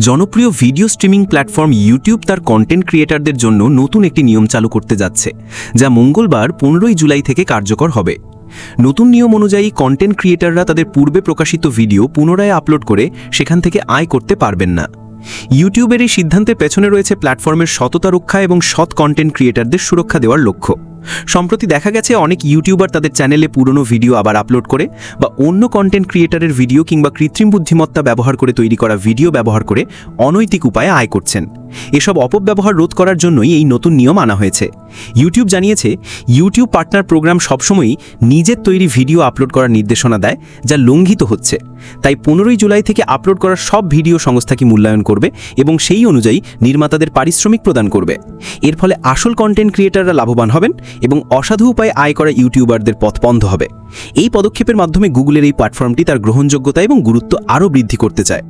জনপ্রিয় video streaming platform YouTube তার content ক্রিয়েটারদের জন্য নতুন একটি নিয়ম চালু করতে যাচ্ছে, যা মঙ্গলবার 15 জুলাই থেকে কার্যকর হবে। নতুন নিয়ম অনুযায়ী কন্টেন্ট ক্রিয়েটাররা তাদের পূর্বে প্রকাশিত ভিডিও পুনরায় আপলোড করে সেখান থেকে আয় করতে পারবেন না। ইউটিউবের এই সিদ্ধান্তের পেছনে রয়েছে প্ল্যাটফর্মের সততা রক্ষা এবং সৎ কন্টেন্ট ক্রিয়েটারদের সুরক্ষা দেওয়ার লক্ষ্য। সম্প্রতি দেখা গেছে অনেক ইউটিউবার তাদের চ্যানেলে পুরনো ভিডিও আবার আপলোড করে বা অন্য কন্টেন্ট ক্রিয়েটারের ভিডিও কিংবা কৃত্রিম বুদ্ধিমত্তা ব্যবহার করে তৈরি করা ভিডিও ব্যবহার করে অনৈতিক উপায়ে আয় করছেন। এসব অপব্যবহার রোধ করার জন্যই এই নতুন নিয়ম আনা হয়েছে। ইউটিউব জানিয়েছে, ইউটিউব পার্টনার প্রোগ্রাম সবসময়ই নিজের তৈরি ভিডিও আপলোড করার নির্দেশনা দেয়, যা লঙ্ঘিত হচ্ছে। তাই 15 জুলাই থেকে আপলোড করা সব ভিডিও সংস্থাকে মূল্যায়ন করবে এবং সেই অনুযায়ী নির্মাতাদের পারিশ্রমিক প্রদান করবে। এর ফলে আসল কন্টেন্ট ক্রিয়েটাররা লাভবান হবেন এবং অসাধু উপায়ে আয় করা ইউটিউবারদের পথ বন্ধ হবে। এই পদক্ষেপের মাধ্যমে গুগলের এই প্ল্যাটফর্মটি তার গ্রহণযোগ্যতা এবং গুরুত্ব আরও বৃদ্ধি করতে চায়।